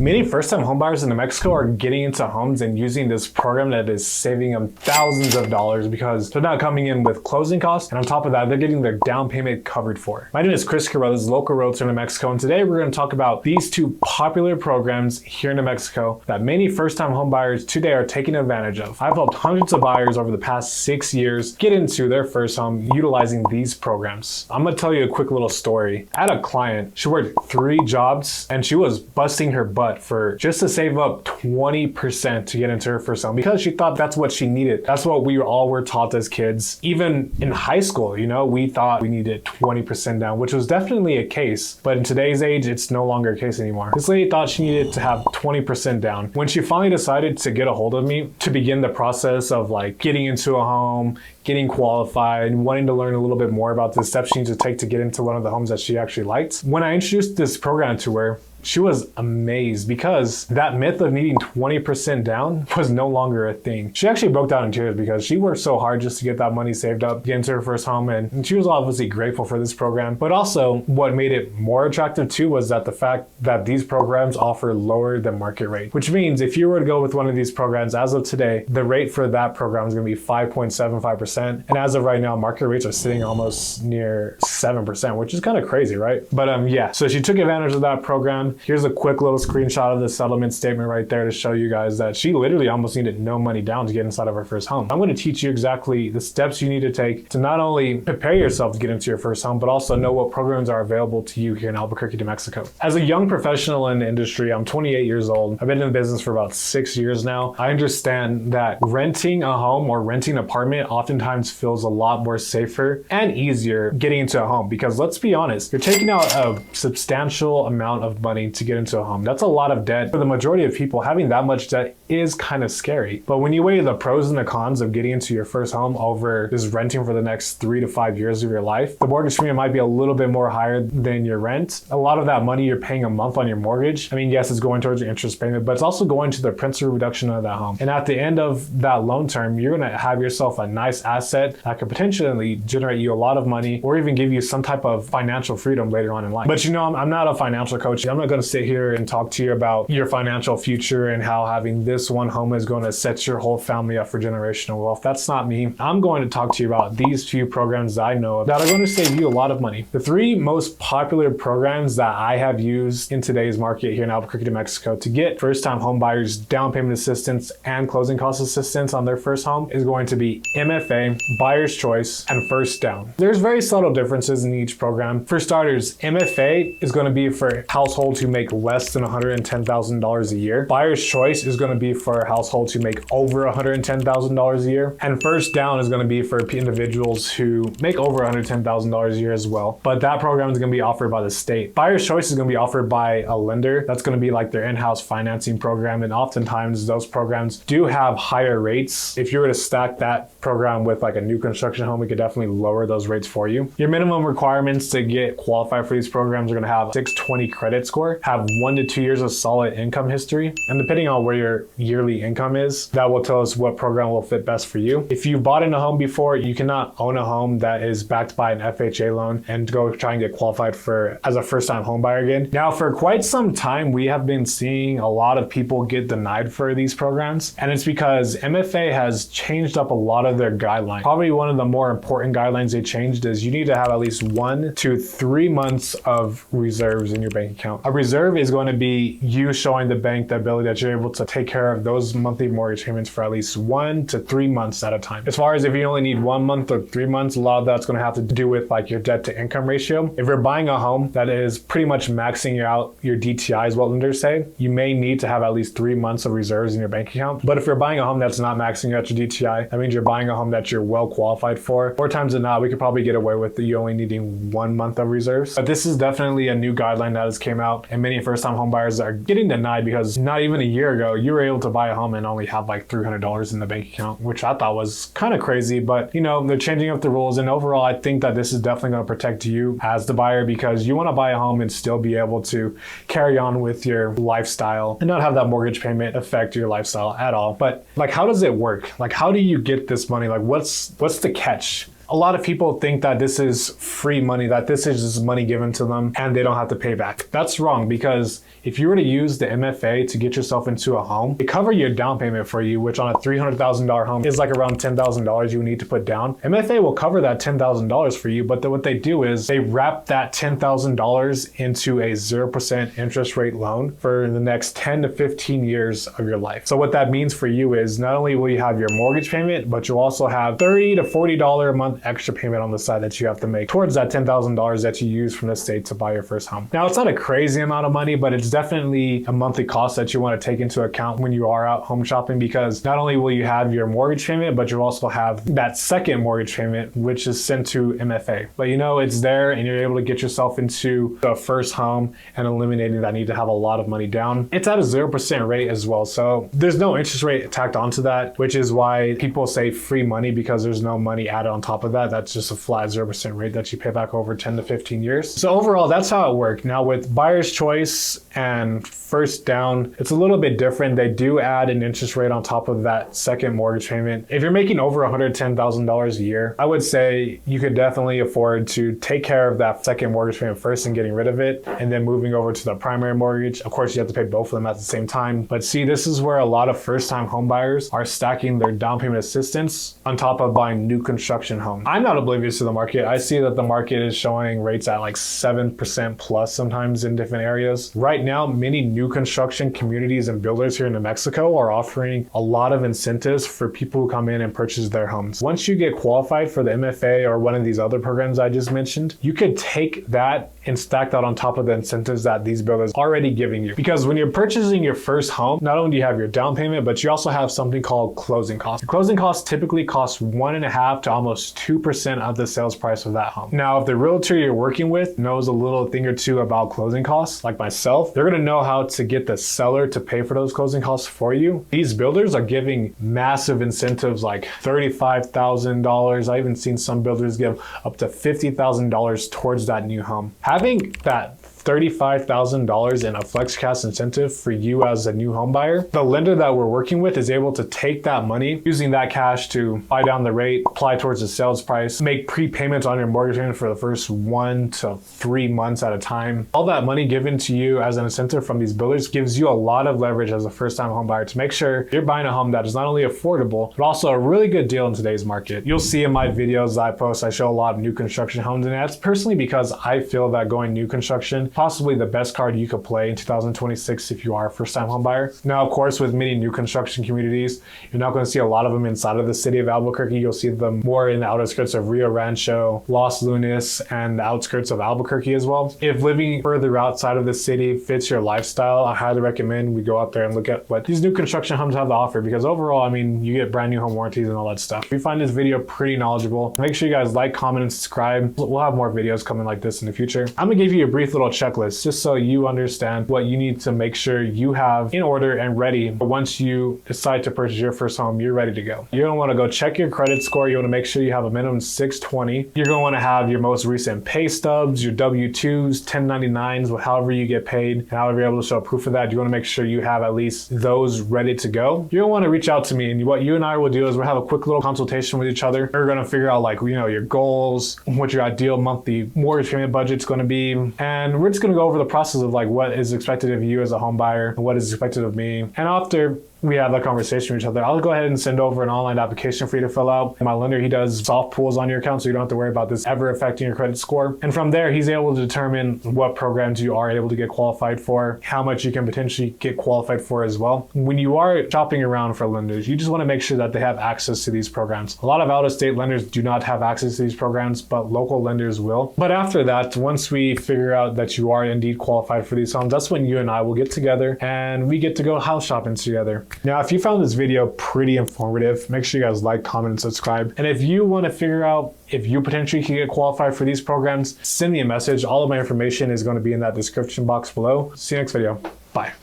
Many first-time homebuyers in New Mexico are getting into homes and using this program that is saving them thousands of dollars because they're not coming in with closing costs, and on top of that, they're getting their down payment covered for. My name is Chris Carruthers, local realtor in New Mexico, and today we're going to talk about these two popular programs here in New Mexico that many first-time homebuyers today are taking advantage of. I've helped hundreds of buyers over the past 6 years get into their first home utilizing these programs. I'm going to tell you a quick little story. I had a client, she worked 3 jobs and she was busting her butt for just to save up 20% to get into her first home because she thought that's what she needed. That's what we all were taught as kids. Even in high school, we thought we needed 20% down, which was definitely a case. But in today's age, it's no longer a case anymore. This lady thought she needed to have 20% down. When she finally decided to get a hold of me to begin the process of getting into a home, getting qualified, wanting to learn a little bit more about the steps she needs to take to get into one of the homes that she actually liked. When I introduced this program to her, she was amazed because that myth of needing 20% down was no longer a thing. She actually broke down in tears because she worked so hard just to get that money saved up, get into her first home, and she was obviously grateful for this program. But also what made it more attractive too was that the fact that these programs offer lower than market rate, which means if you were to go with one of these programs as of today, the rate for that program is going to be 5.75%. And as of right now, market rates are sitting almost near 7%, which is kind of crazy, right? But yeah, so she took advantage of that program. Here's a quick little screenshot of the settlement statement right there to show you guys that she literally almost needed no money down to get inside of her first home. I'm going to teach you exactly the steps you need to take to not only prepare yourself to get into your first home, but also know what programs are available to you here in Albuquerque, New Mexico. As a young professional in the industry, I'm 28 years old. I've been in the business for about 6 years now. I understand that renting a home or renting an apartment oftentimes feels a lot more safer and easier getting into a home because let's be honest, you're taking out a substantial amount of money to get into a home. That's a lot of debt. For the majority of people, having that much debt is kind of scary. But when you weigh the pros and the cons of getting into your first home over just renting for the next 3 to 5 years of your life, the mortgage payment might be a little bit more higher than your rent. A lot of that money you're paying a month on your mortgage, I mean, yes, it's going towards your interest payment, but it's also going to the principal reduction of that home. And at the end of that loan term, you're going to have yourself a nice asset that could potentially generate you a lot of money or even give you some type of financial freedom later on in life. But I'm not a financial coach. I'm not going to sit here and talk to you about your financial future and how having this one home is going to set your whole family up for generational wealth. That's not me. I'm going to talk to you about these few programs that I know of that are going to save you a lot of money. The 3 most popular programs that I have used in today's market here in Albuquerque, New Mexico to get first-time home buyers down payment assistance and closing cost assistance on their first home is going to be MFA, Buyer's Choice, and FirstDown. There's very subtle differences in each program. For starters, MFA is going to be for households who make less than $110,000 a year. Buyer's Choice is going to be for households who make over $110,000 a year. And FirstDown is going to be for individuals who make over $110,000 a year as well. But that program is going to be offered by the state. Buyer's Choice is going to be offered by a lender. That's going to be like their in-house financing program. And oftentimes those programs do have higher rates. If you were to stack that program with like a new construction home, we could definitely lower those rates for you. Your minimum requirements to get qualified for these programs are going to have 620 credit score, have 1 to 2 years of solid income history. And depending on where your yearly income is, that will tell us what program will fit best for you. If you've bought in a home before, you cannot own a home that is backed by an FHA loan and go try and get qualified for as a first-time home buyer again. Now, for quite some time, we have been seeing a lot of people get denied for these programs. And it's because MFA has changed up a lot of their guidelines. Probably one of the more important guidelines they changed is you need to have at least 1 to 3 months of reserves in your bank account. A reserve is going to be you showing the bank the ability that you're able to take care of those monthly mortgage payments for at least 1 to 3 months at a time. As far as if you only need 1 month or 3 months, a lot of that's going to have to do with like your debt to income ratio. If you're buying a home that is pretty much maxing out your DTI is what lenders say, you may need to have at least 3 months of reserves in your bank account. But if you're buying a home that's not maxing out your DTI, that means you're buying a home that you're well qualified for. More times than not, we could probably get away with you only needing 1 month of reserves. But this is definitely a new guideline that has came out, and many first-time home buyers are getting denied because not even a year ago, you were able to buy a home and only have like $300 in the bank account, which I thought was kind of crazy. But they're changing up the rules, and overall, I think that this is definitely going to protect you as the buyer because you want to buy a home and still be able to carry on with your lifestyle and not have that mortgage payment affect your lifestyle at all. But like, how does it work? Like, how do you get this money? Like, what's the catch? A lot of people think that this is free money, that this is just money given to them and they don't have to pay back. That's wrong, because if you were to use the MFA to get yourself into a home, they cover your down payment for you, which on a $300,000 home is like around $10,000 you need to put down. MFA will cover that $10,000 for you, but what they do is they wrap that $10,000 into a 0% interest rate loan for the next 10 to 15 years of your life. So what that means for you is not only will you have your mortgage payment, but you'll also have $30 to $40 a month extra payment on the side that you have to make towards that $10,000 that you use from the state to buy your first home. Now, it's not a crazy amount of money, but it's definitely a monthly cost that you want to take into account when you are out home shopping, because not only will you have your mortgage payment, but you'll also have that second mortgage payment, which is sent to MFA. But you know, it's there and you're able to get yourself into the first home and eliminating that need to have a lot of money down. It's at a 0% rate as well. So there's no interest rate tacked onto that, which is why people say free money, because there's no money added on top of that. That's just a flat 0% rate that you pay back over 10 to 15 years. So overall, that's how it worked. Now with buyer's choice and FirstDown, it's a little bit different. They do add an interest rate on top of that second mortgage payment. If you're making over $110,000 a year, I would say you could definitely afford to take care of that second mortgage payment first and getting rid of it, and then moving over to the primary mortgage. Of course, you have to pay both of them at the same time. But see, this is where a lot of first-time home buyers are stacking their down payment assistance on top of buying new construction homes. I'm not oblivious to the market. I see that the market is showing rates at like 7% plus sometimes in different areas. Right now, many new construction communities and builders here in New Mexico are offering a lot of incentives for people who come in and purchase their homes. Once you get qualified for the MFA or one of these other programs I just mentioned, you could take that and stack that on top of the incentives that these builders are already giving you. Because when you're purchasing your first home, not only do you have your down payment, but you also have something called closing costs. Your closing costs typically cost 1.5% to almost 2% of the sales price of that home. Now, if the realtor you're working with knows a little thing or two about closing costs, like myself, they're gonna know how to get the seller to pay for those closing costs for you. These builders are giving massive incentives like $35,000. I even seen some builders give up to $50,000 towards that new home. Having that $35,000 in a FlexCast incentive for you as a new home buyer, the lender that we're working with is able to take that money, using that cash to buy down the rate, apply towards the sales price, make prepayments on your mortgage payment for the first 1 to 3 months at a time. All that money given to you as an incentive from these builders gives you a lot of leverage as a first-time home buyer to make sure you're buying a home that is not only affordable, but also a really good deal in today's market. You'll see in my videos that I post, I show a lot of new construction homes, and that's personally because I feel that going new construction possibly the best card you could play in 2026 if you are a first-time home buyer. Now, of course, with many new construction communities, you're not going to see a lot of them inside of the city of Albuquerque. You'll see them more in the outskirts of Rio Rancho, Los Lunas, and the outskirts of Albuquerque as well. If living further outside of the city fits your lifestyle, I highly recommend we go out there and look at what these new construction homes have to offer, because overall, I mean, you get brand new home warranties and all that stuff. If you find this video pretty knowledgeable, make sure you guys like, comment, and subscribe. We'll have more videos coming like this in the future. I'm going to give you a brief little checklist just so you understand what you need to make sure you have in order and ready. But once you decide to purchase your first home, you're ready to go. You're going to want to go check your credit score. You want to make sure you have a minimum 620. You're going to want to have your most recent pay stubs, your W-2s, 1099s, however you get paid, and however you're able to show proof of that. You want to make sure you have at least those ready to go. You're going to want to reach out to me, and what you and I will do is we'll have a quick little consultation with each other. We're going to figure out, like, you know, your goals, what your ideal monthly mortgage payment budget's going to be, and we're just going to go over the process of like what is expected of you as a home buyer and what is expected of me. And after we have that conversation with each other, I'll go ahead and send over an online application for you to fill out. My lender, he does soft pulls on your account, so you don't have to worry about this ever affecting your credit score. And from there, he's able to determine what programs you are able to get qualified for, how much you can potentially get qualified for as well. When you are shopping around for lenders, you just want to make sure that they have access to these programs. A lot of out-of-state lenders do not have access to these programs, but local lenders will. But after that, once we figure out that you are indeed qualified for these homes, that's when you and I will get together and we get to go house shopping together. Now, if you found this video pretty informative, make sure you guys like, comment, and subscribe. And if you want to figure out if you potentially can get qualified for these programs, send me a message. All of my information is going to be in that description box below. See you next video. Bye.